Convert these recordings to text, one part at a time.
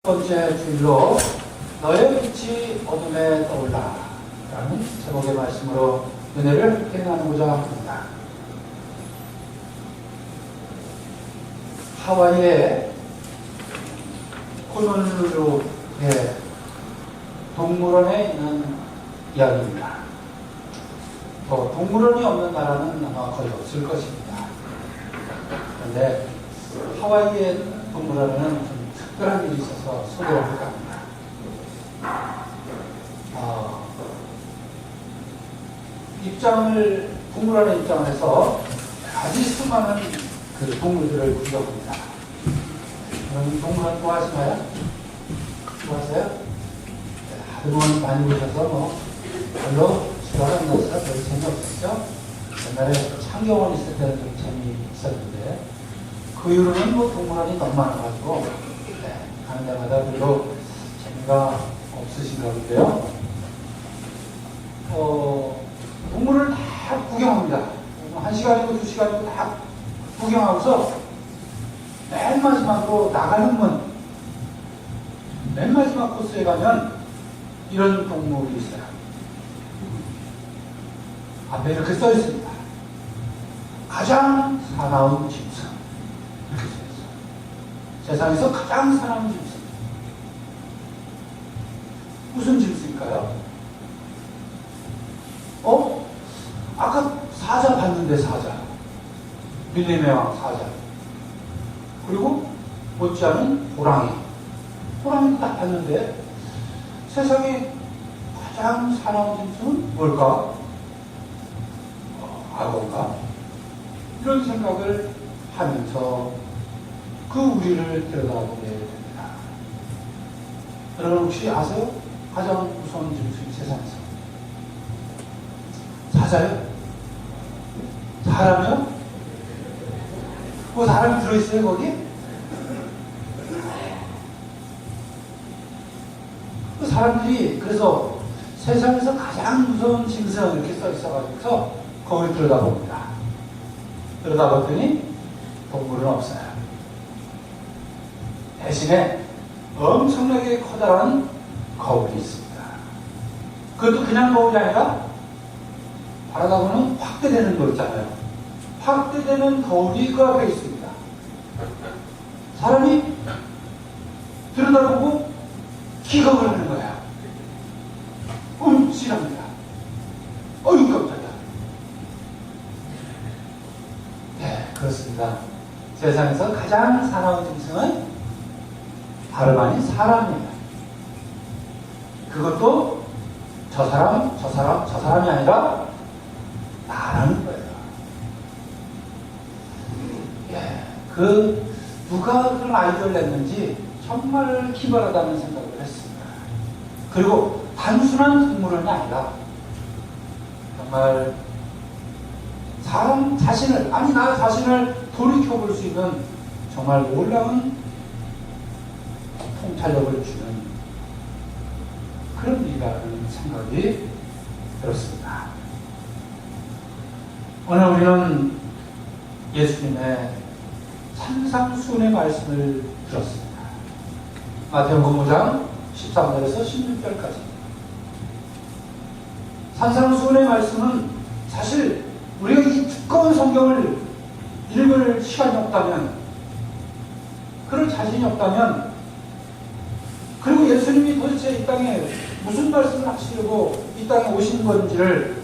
첫 번째 주일로 너의 빛이 어둠에 떠올라 라는 제목의 말씀으로 은혜를 함께 나누고자 합니다. 하와이의 호놀룰루의 동물원에 있는 이야기입니다. 동물원이 없는 나라는 아마 거의 없을 것입니다. 그런데 하와이의 동물원에는 특별한 일이 있어서 소개를 할까 합니다. 동물원에 입장을 해서 아주 수많은 그 동물들을 구경합니다. 여러분 동물원 좋아하시나요? 좋아하세요? 한번 많이 보셔서 별로 수다가 안 나서 별로 재미없었죠? 옛날에 창경원 있을 때는 좀 재미있었는데 그 이후로는 동물원이 너무 많아가지고 가는 데마다 별로 재미가 없으신가 본데요. 동물을 다 구경합니다. 1시간이고 2시간이고 다 구경하고서 맨 마지막으로 나가는 맨 마지막 코스에 가면 이런 동물이 있어요. 앞에 이렇게 써 있습니다. 가장 사나운 짐승. 이렇게 써 있어요. 세상에서 가장 사나운 짐승. 무슨 짐승일까요? 아까 사자 봤는데 사자. 밀림의 왕 사자. 그리고 못지않은 호랑이. 호랑이도 딱 봤는데 세상에 가장 사나운 짐승은 뭘까? 악어인가? 이런 생각을 하면서 그 우리를 들여다보게 됩니다. 여러분 혹시 아세요? 가장 무서운 짐승이 세상에서 사자요? 사람이요? 그 사람이 들어있어요 거기? 그 사람들이 그래서 세상에서 가장 무서운 짐승 이렇게 써 있어가지고서 거기 들여다봅니다. 들여다봤더니 동물은 없어요. 대신에 엄청나게 커다란 거울이 있습니다. 그것도 그냥 거울이 아니라 바라다 보면 확대되는 거 있잖아요. 확대되는 거울이 그 앞에 있습니다. 사람이 들여다보고 기겁을 하는 거야. 움찔합니다. 어휴 깜짝이야. 네, 그렇습니다. 세상에서 가장 사나운 짐승은 다름 아닌 사람이에요. 그것도 저 사람이 아니라 나라는 거예요. 누가 그런 아이디어를 냈는지 정말 기발하다는 생각을 했습니다. 그리고 단순한 동물원이 아니라 정말 사람 자신을, 나 자신을 돌이켜볼 수 있는 정말 놀라운 통찰력을 주는 그런 일이라는 생각이 들었습니다. 오늘 우리는 예수님의 산상수훈의 말씀을 들었습니다. 마태복음 5장 13절에서 16절까지. 산상수훈의 말씀은 사실 우리가 이 두꺼운 성경을 읽을 시간이 없다면, 그럴 자신이 없다면, 그리고 예수님이 도대체 이 땅에 무슨 말씀을 하시려고 이 땅에 오신 건지를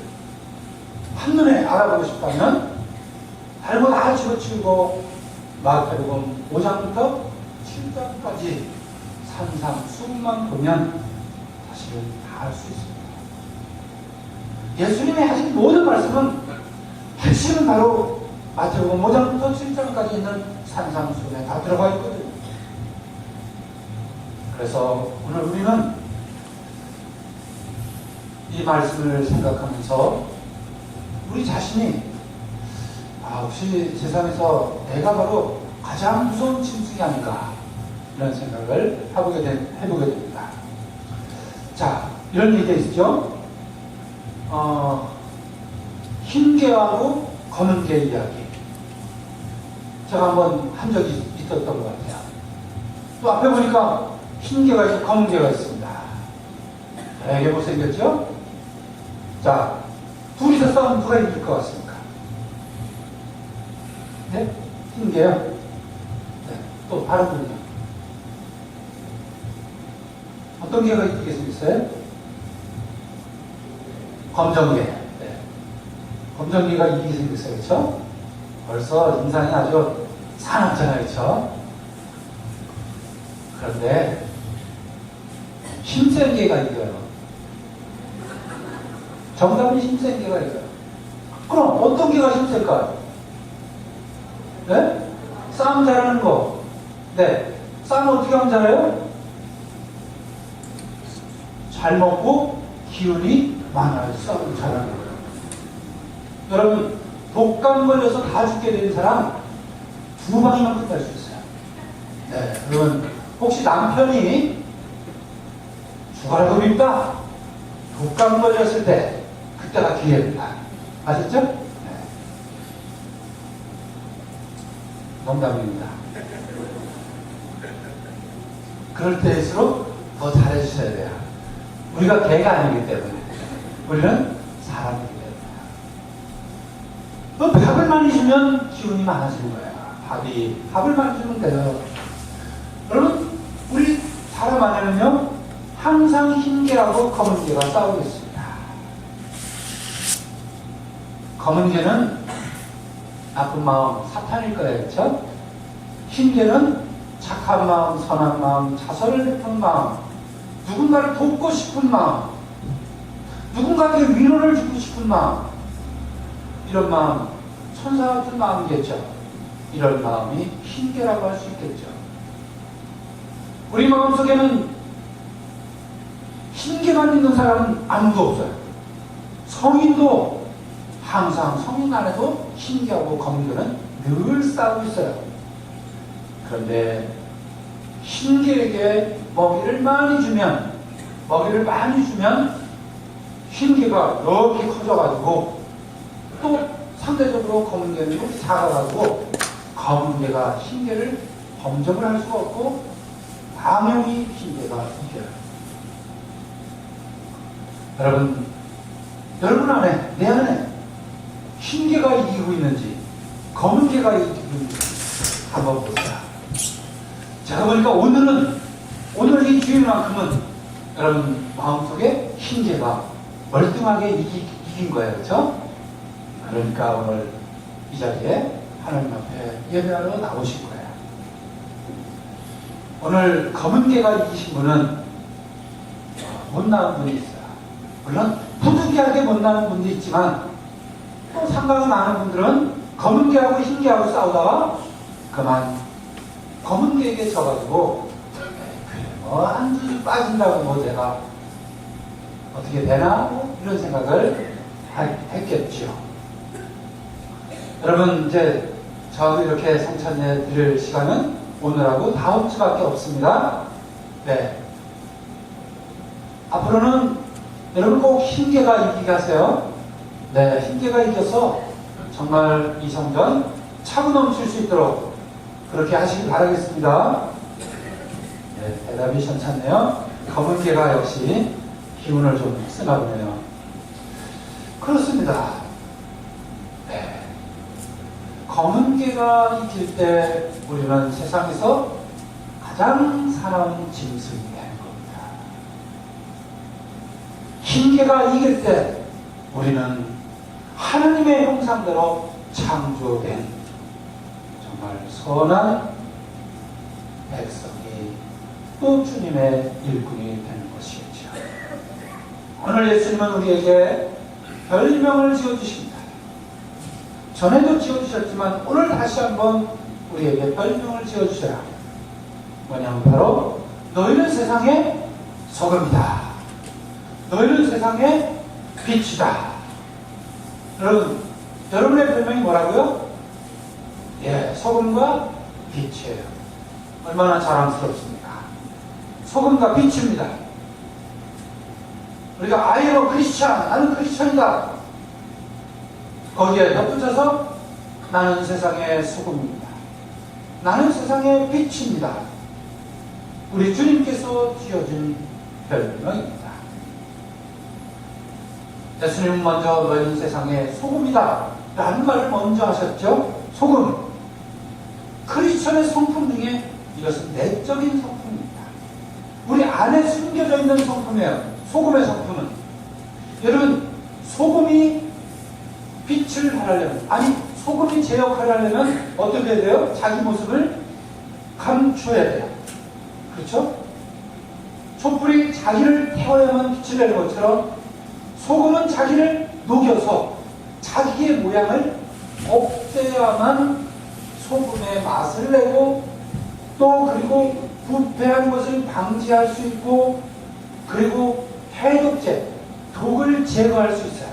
한눈에 알아보고 싶다면 달고 다 집어치우고 마태복음 5장부터 7장까지 산상수훈만 보면 사실은 다 알 수 있습니다. 예수님이 하신 모든 말씀은 핵심은 바로 마태복음 5장부터 7장까지 있는 산상수훈에 다 들어가 있거든요. 그래서 오늘 우리는 이 말씀을 생각하면서 우리 자신이 혹시 세상에서 내가 바로 가장 무서운 짐승이 아닌가 이런 생각을 해보게 됩니다. 자, 이런 얘기가 있죠. 흰 개하고 검은 개 이야기. 제가 한번 한 적이 있었던 것 같아요. 또 앞에 보니까 흰 개가 있고 검은 개가 있습니다. 되게 못생겼죠? 자, 둘이서 싸우면 누가 이길 것 같습니까? 네? 흰 개요? 네. 또 다른 분이요. 어떤 개가 이기겠어요? 검정개. 네. 검정개가 이기게 생겼어요. 그렇죠? 벌써 인상이 아주 사납잖아요. 그렇죠? 그런데 힘센 개가 이겨요. 정답은 힘센 개가 이겨요. 그럼 어떤 개가 힘셀까요? 네? 싸움 잘하는 거. 네. 싸움 어떻게 하면 잘해요? 잘 먹고 기운이 많아요. 싸움 잘하는 거예요. 여러분, 독감 걸려서 다 죽게 된 사람 2방이나 끝날 수 있어요. 네. 그러면 혹시 남편이 죽어라도 밉다. 독감 걸렸을 때 그때가 기회입니다. 아셨죠? 네. 농담입니다. 그럴 때일수록 더 잘해주셔야 돼요. 우리가 개가 아니기 때문에. 우리는 사람이기 때문에. 밥을 많이 주면 기운이 많아지는 거예요. 밥을 많이 주면 돼요. 여러분, 우리 사람 안에는요, 항상 흰 개하고 검은 개가 싸우고 있습니다. 검은 개는 나쁜 마음, 사탄일 거예요. 그렇죠? 흰 개는 착한 마음, 선한 마음, 자선을 베푸는 마음, 누군가를 돕고 싶은 마음, 누군가에게 위로를 주고 싶은 마음, 이런 마음, 천사 같은 마음이겠죠. 이런 마음이 흰 개라고 할 수 있겠죠. 우리 마음속에는 흰 개만 있는 사람은 아무도 없어요. 성인도 항상 성인 안에도 흰 개하고 검은 개는 늘 싸우고 있어요. 그런데 흰 개에게 먹이를 많이 주면 흰 개가 이렇게 커져가지고 또 상대적으로 검은 개는 이렇게 작아가지고 검은 개가 흰 개를 범접을 할 수가 없고 당연히 흰 개가 이겨요. 여러분 안에, 내 안에 흰 개가 이기고 있는지 검은 개가 이기고 있는지 한번 보자. 제가 보니까 오늘 이 주일만큼은 여러분 마음속에 흰 개가 멀뚱하게 이긴 거예요. 그렇죠? 그러니까 오늘 이 자리에 하나님 앞에 예배하러 나오신 거예요. 오늘 검은 개가 이기신 분은 못 나온 분이 있어요. 물론 부득이하게 못 나온 분도 있지만 또 상관이 많은 분들은 검은 개하고 흰 개하고 싸우다가 그만 검은 개에게 져가지고 한 주 빠진다고 뭐 내가 어떻게 되나 이런 생각을 했겠죠. 여러분, 이제 저도 이렇게 성찬예 드릴 시간은 오늘하고 다음 주밖에 없습니다. 네. 앞으로는 여러분 꼭 흰 개가 이기게 하세요. 네, 흰 개가 이겨서 정말 이 성전 차고 넘칠 수 있도록 그렇게 하시길 바라겠습니다. 네, 대답이 괜찮네요. 검은 개가 역시 기운을 좀 쓰나 보네요. 그렇습니다. 네. 검은 개가 이길 때 우리는 세상에서 가장 사나운 짐승이 되는 겁니다. 흰 개가 이길 때 우리는 하나님의 형상대로 창조된 정말 선한 백성이 또 주님의 일꾼이 되는 것이겠죠. 오늘 예수님은 우리에게 별명을 지어주십니다. 전에도 지어주셨지만 오늘 다시 한번 우리에게 별명을 지어주셔야 뭐냐면 바로 너희는 세상의 소금이다. 너희는 세상의 빛이다. 여러분의 별명이 뭐라고요? 예, 소금과 빛이에요. 얼마나 자랑스럽습니까? 소금과 빛입니다. 우리가 I am a Christian, 나는 크리스천이다. 거기에 덧붙여서 나는 세상의 소금입니다. 나는 세상의 빛입니다. 우리 주님께서 지어준 별명입니다. 예수님은 먼저 너희는 세상의 소금이다 라는 말을 먼저 하셨죠. 소금. 크리스천의 성품 중에 이것은 내적인 성품입니다. 우리 안에 숨겨져 있는 성품이에요. 소금의 성품은. 여러분, 소금이 빛을 발하려면, 아니 소금이 제 역할을 하려면 어떻게 해야 돼요? 자기 모습을 감춰야 돼요. 그렇죠? 촛불이 자기를 태워야만 빛을 내는 것처럼 소금은 자기를 녹여서 자기의 모양을 없애야만 소금의 맛을 내고, 또 그리고 부패한 것을 방지할 수 있고, 그리고 해독제, 독을 제거할 수 있어요.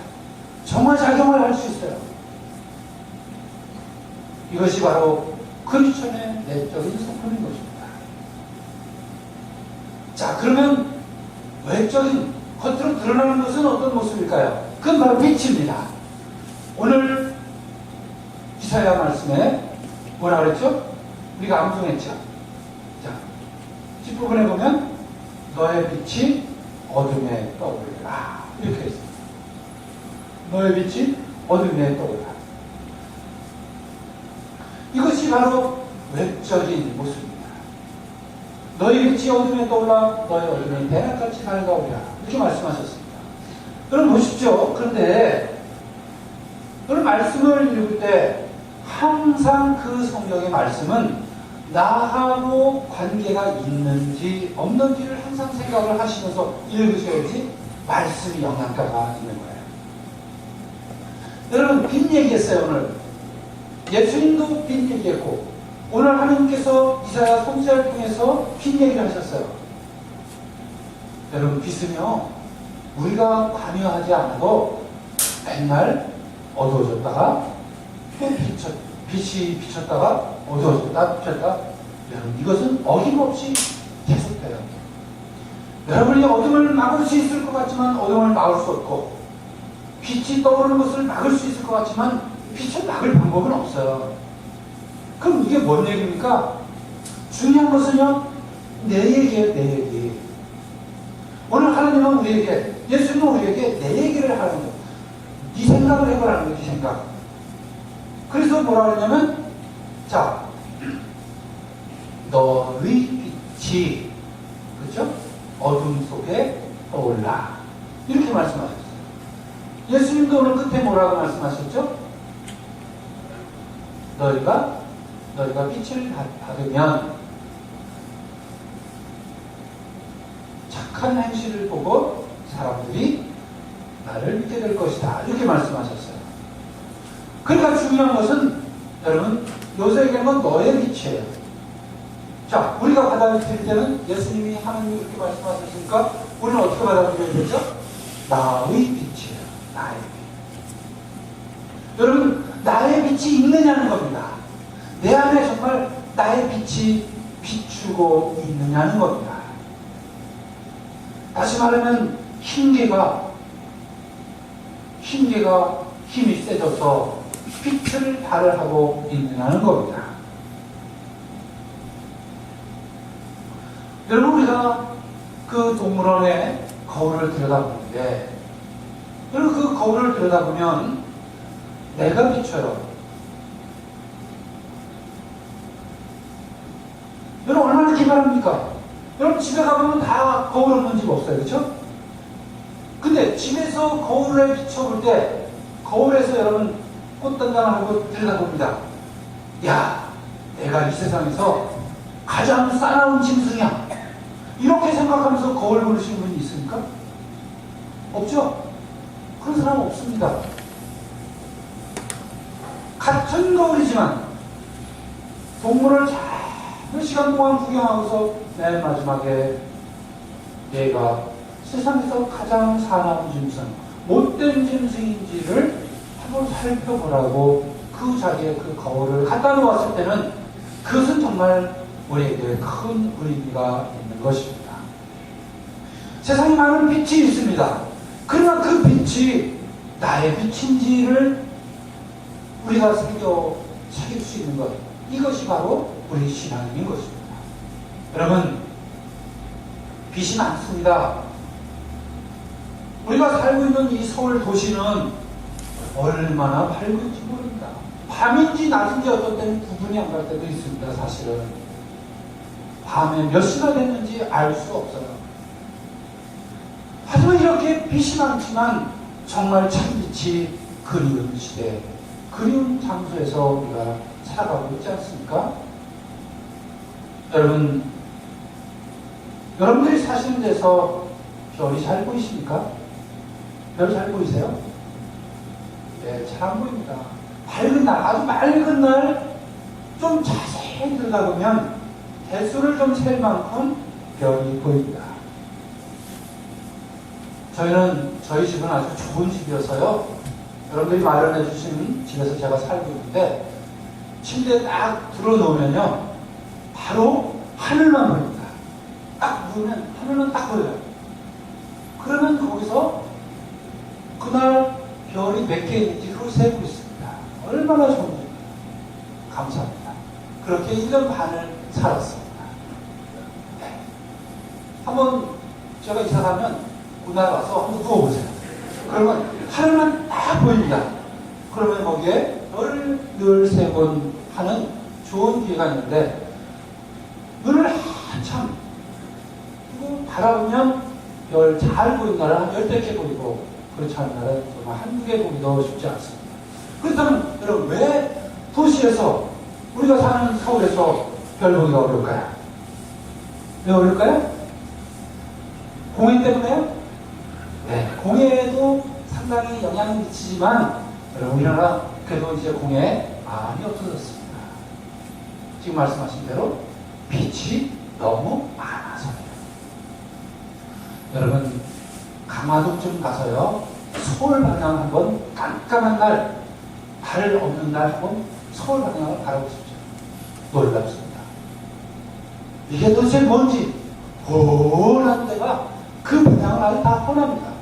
정화작용을 할 수 있어요. 이것이 바로 크리스천의 내적인 성품인 것입니다. 자, 그러면 외적인 겉으로 드러나는 것은 어떤 모습일까요? 그건 바로 빛입니다. 오늘 이사야 말씀에 뭐라 그랬죠? 우리가 암송했죠. 자, 뒷부분에 보면 너의 빛이 어둠에 떠오르라 이렇게 했습니다. 너의 빛이 어둠에 떠오르라. 이것이 바로 외적인 모습입니다. 너희 빛이 어둠에 떠올라 너희 어둠이 대낮같이 밝아오리라 이렇게 말씀하셨습니다. 여러분 보십시오. 그런데 여러분 말씀을 읽을 때 항상 그 성경의 말씀은 나하고 관계가 있는지 없는지를 항상 생각을 하시면서 읽으셔야지 말씀이 영향가가 있는 거예요. 여러분 빈 얘기했어요. 오늘 예수님도 빈 얘기했고, 오늘 하나님께서 이사야 선지자를 통해서 빈 얘기를 하셨어요. 여러분 빛은요 우리가 관여하지 않아도 맨날 어두워졌다가 또 빛이 비쳤다가 어두워졌다 비쳤다. 여러분 이것은 어김없이 계속돼요. 여러분이 어둠을 막을 수 있을 것 같지만 어둠을 막을 수 없고, 빛이 떠오르는 것을 막을 수 있을 것 같지만 빛을 막을 방법은 없어요. 그럼 이게 뭔 얘기입니까? 중요한 것은요 내 얘기예요. 내 얘기. 오늘 하나님은 우리에게, 예수님은 우리에게 내 얘기를 하는 거예요. 네 생각을 해보라는 거예요. 네 생각. 그래서 뭐라 그러냐면, 자, 너의 빛이, 그렇죠? 어둠 속에 떠올라 이렇게 말씀하셨어요. 예수님도 오늘 끝에 뭐라고 말씀하셨죠? 너희가 빛을 받으면 착한 행실을 보고 사람들이 나를 믿게 될 것이다 이렇게 말씀하셨어요. 그러니까 중요한 것은 여러분 요새 얘기하는 건 너의 빛이에요. 자, 우리가 받아들일 때는 예수님이 하나님이 이렇게 말씀하셨으니까 우리는 어떻게 받아들여야 되죠? 나의 빛이에요. 나의 빛. 여러분 나의 빛이 있느냐는 겁니다. 내 안에 정말 나의 빛이 비추고 있느냐는 겁니다. 다시 말하면 흰개가 힘이 세져서 빛을 발하고 있느냐는 겁니다. 여러분 우리가 그 동물원에 거울을 들여다보는데, 여러분 그 거울을 들여다보면 내가 비춰요. 여러분 얼마나 기발합니까? 여러분 집에 가보면 다 거울 없는 집 없어요. 그렇죠? 근데 집에서 거울에 비춰볼 때 거울에서 여러분 꽃단장을 하고 들여다봅니다. 야, 내가 이 세상에서 가장 싸나운 짐승이야. 이렇게 생각하면서 거울 보시는 분이 있습니까? 없죠? 그런 사람 없습니다. 같은 거울이지만 동물을 잘 몇 시간 동안 구경하고서 맨 마지막에 얘가 세상에서 가장 사나운 짐승, 못된 짐승인지를 한번 살펴보라고 그 자리에 그 거울을 갖다 놓았을 때는 그것은 정말 우리에게 큰 의미가 있는 것입니다. 세상에 많은 빛이 있습니다. 그러나 그 빛이 나의 빛인지를 우리가 새길 수 있는 것, 이것이 바로 우리 신앙인 것입니다. 여러분 빛이 많습니다. 우리가 살고 있는 이 서울 도시는 얼마나 밝은지 모릅니다. 밤인지 낮인지 어떤 때는 구분이 안 갈 때도 있습니다. 사실은 밤에 몇 시가 됐는지 알 수 없어요. 하지만 이렇게 빛이 많지만 정말 참빛이 그리운 시대, 그리운 장소에서 우리가 살아가고 있지 않습니까? 여러분들이 사시는 데서 별이 잘 보이십니까? 별 잘 보이세요? 네, 잘 안 보입니다. 밝은 날, 아주 맑은 날, 좀 자세히 들여다보면 대수를 좀 셀 만큼 별이 보입니다. 저희 집은 아주 좋은 집이어서요. 여러분들이 마련해 주신 집에서 제가 살고 있는데, 침대에 딱 들어놓으면요, 바로 하늘만 보입니다. 딱 누우면 하늘은 딱 보여요. 그러면 거기서 그날 별이 몇 개 있는지 그걸 세고 있습니다. 얼마나 좋은지 감사합니다. 그렇게 1년 반을 살았습니다. 네. 한번 제가 이사 가면 그날 와서 한번 누워보세요. 그러면 하늘만 딱 보입니다. 그러면 거기에 별을 늘 세곤 하는 좋은 기회가 있는데, 눈을 한참 이거 바라보면 별 잘 보이는 날은 한 10개 보이고, 그렇지 않은 날은 정말 한두 개 보기도 쉽지 않습니다. 그렇다면 여러분, 왜 도시에서, 우리가 사는 서울에서 별 보기가 어려울까요? 왜 어려울까요? 공해 때문에요? 네, 공해에도 상당히 영향을 미치지만, 여러분, 우리나라 그래도 이제 공해 많이 없어졌습니다. 지금 말씀하신 대로 빛이 너무 많아서요. 여러분, 강화도쯤 가서요, 서울 방향 한번 깜깜한 날, 달 없는 날 한번 서울 방향을 바라보십시오. 놀랍습니다. 이게 도대체 뭔지 훤한 데가 그 방향은 아주 다 훤합니다.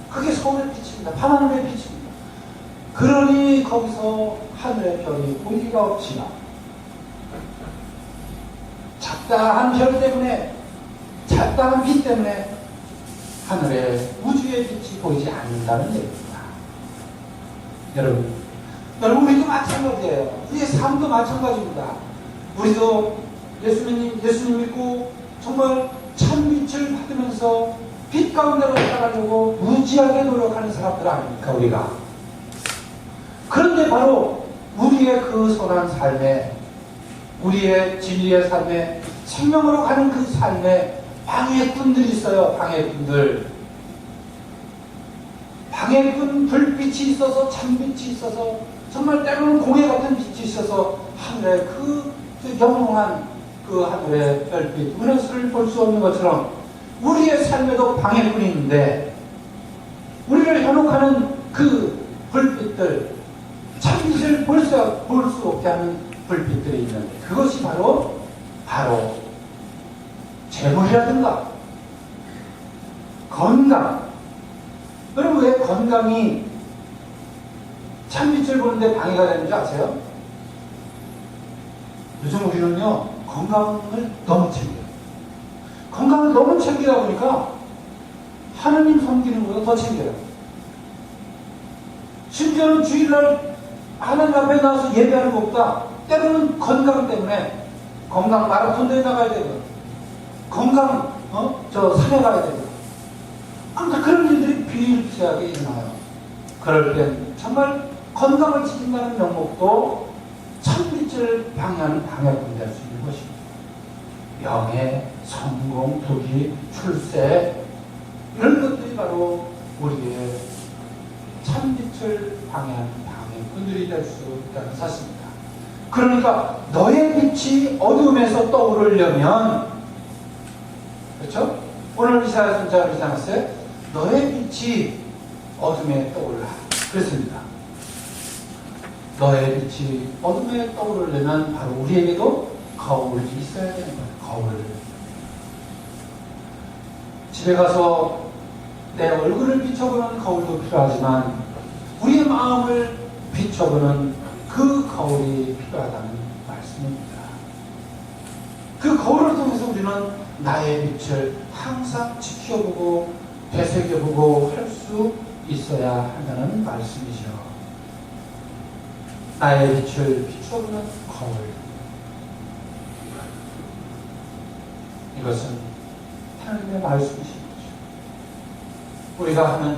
그게 서울의 빛입니다. 밤하늘의 빛입니다. 그러니 거기서 하늘의 별이 보이기가 없지만, 작다한 별 때문에, 작다한 빛 때문에 하늘에 우주의 빛이 보이지 않는다는 얘기입니다. 여러분, 우리도 마찬가지예요. 우리의 삶도 마찬가지입니다. 우리도 예수님 믿고 정말 참빛을 받으면서 빛 가운데로 살아가려고 무지하게 노력하는 사람들 아닙니까, 우리가? 그런데 바로 우리의 그 선한 삶에, 우리의 진리의 삶에, 생명으로 가는 그 삶에 방해꾼들이 있어요. 방해꾼 불빛이 있어서, 참빛이 있어서, 정말 때로는 공해 같은 빛이 있어서 하늘에 그 영롱한 그 하늘의 별빛, 은하수를 볼 수 없는 것처럼 우리의 삶에도 방해꾼이 있는데, 우리를 현혹하는 그 불빛들, 참빛을 볼 수 없게 하는 불빛들이 있는데, 그것이 바로 재물이라든가 건강. 여러분, 왜 건강이 참빛을 보는데 방해가 되는지 아세요? 요즘 우리는요, 건강을 너무 챙겨요. 건강을 너무 챙기다 보니까 하느님 섬기는 것보다 더 챙겨요. 심지어는 주일날 하나님 앞에 나와서 예배하는 것보다 때로는 건강 때문에, 건강 마라톤대에 나가야 되고, 건강 산에 가야 되고, 아무튼 그런 일들이 비일비재하게 일어나요. 그럴 땐 정말 건강을 지킨다는 명목도 참빛을 방해하는 방해꾼이 될 수 있는 것입니다. 명예, 성공, 부귀, 출세, 이런 것들이 바로 우리의 참빛을 방해하는 방해꾼들이 될 수 있다는 사실입니다. 그러니까 너의 빛이 어둠에서 떠오르려면, 그렇죠? 오늘 이사야 선자가 그러지 않았어요? 너의 빛이 어둠에 떠올라 그랬습니다. 너의 빛이 어둠에 떠오르려면 바로 우리에게도 거울이 있어야 되는 거예요. 거울. 집에 가서 내 얼굴을 비춰보는 거울도 필요하지만, 우리의 마음을 비춰보는 그 거울이 필요하다는 말씀입니다. 그 거울을 통해서 통해서 우리는 나의 빛을 항상 지켜보고 되새겨보고 할 수 있어야 한다는 말씀이죠. 나의 빛을 비춰보는 거울. 이것은 하나님의 말씀이신 거죠. 우리가 하는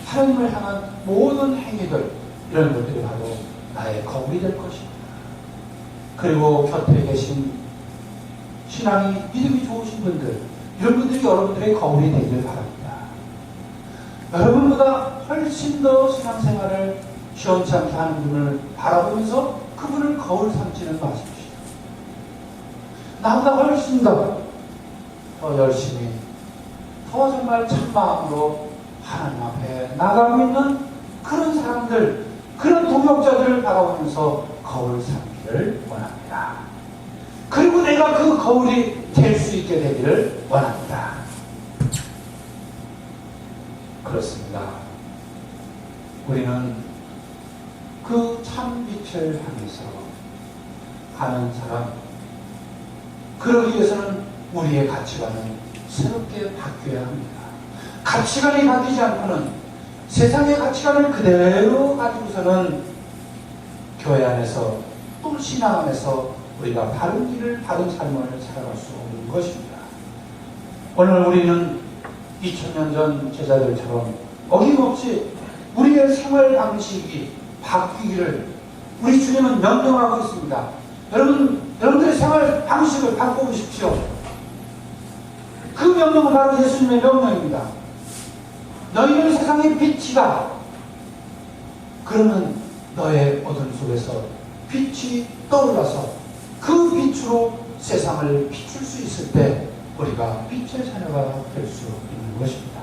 하나님을 향한 모든 행위들, 이런 것들이 바로 나의 거울이 될 것입니다. 그리고 곁에 계신 신앙이 믿음이 좋으신 분들, 이런 분들이 여러분들의 거울이 되길 바랍니다. 여러분보다 훨씬 더 신앙생활을 시원치 않게 하는 분을 바라보면서 그분을 거울 삼지는 마십시오. 나보다 훨씬 더 열심히, 더 정말 참마음으로 하나님 앞에 나가고 있는 그런 사람들, 그런 동역자들을 바라보면서 거울 삼기를 원합니다. 그리고 내가 그 거울이 될 수 있게 되기를 원합니다. 그렇습니다. 우리는 그 참빛을 향해서 가는 사람, 그러기 위해서는 우리의 가치관은 새롭게 바뀌어야 합니다. 가치관이 바뀌지 않고는, 세상의 가치관을 그대로 가지고서는 교회 안에서 또 신앙 안에서 우리가 바른 길을, 바른 삶을 살아갈 수 없는 것입니다. 오늘 우리는 2000년 전 제자들처럼 어김없이 우리의 생활 방식이 바뀌기를 우리 주님은 명령하고 있습니다. 여러분들의 생활 방식을 바꿔보십시오. 그 명령은 바로 예수님의 명령입니다. 너희는 세상의 빛이다. 그러면 너의 어둠 속에서 빛이 떠올라서 그 빛으로 세상을 비출 수 있을 때 우리가 빛의 자녀가 될 수 있는 것입니다.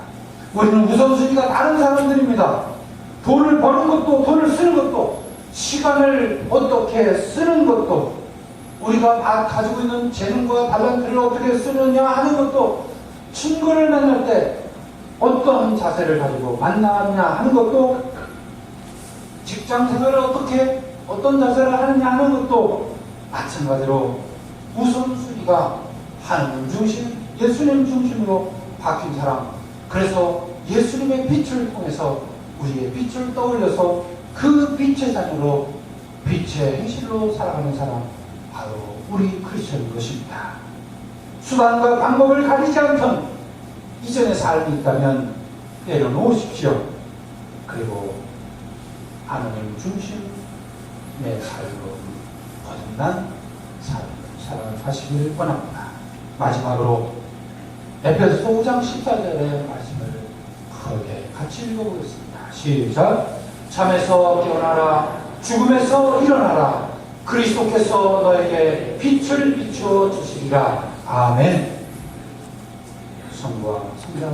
우리는 우선순위가 다른 사람들입니다. 돈을 버는 것도, 돈을 쓰는 것도, 시간을 어떻게 쓰는 것도, 우리가 가지고 있는 재능과 달란트를 어떻게 쓰느냐 하는 것도, 친구를 만날 때 어떤 자세를 가지고 만나느냐 하는 것도, 직장 생활을 어떤 자세를 하느냐 하는 것도 마찬가지로 우선순위가 하나님 중심, 예수님 중심으로 바뀐 사람, 그래서 예수님의 빛을 통해서 우리의 빛을 떠올려서 그 빛의 자녀로, 빛의 행실로 살아가는 사람, 바로 우리 크리스천인 것입니다. 수단과 방법을 가리지 않던 이전의 삶이 있다면 내려놓으십시오. 그리고 하나님 중심의 삶으로 거듭난 삶을 사시길 원합니다. 마지막으로 에베소서 5장 14절의 말씀을 크게 같이 읽어보겠습니다. 시작. 잠에서 깨어나라, 죽음에서 일어나라, 그리스도께서 너에게 빛을 비추어 주시리라. 아멘. 성부와 성자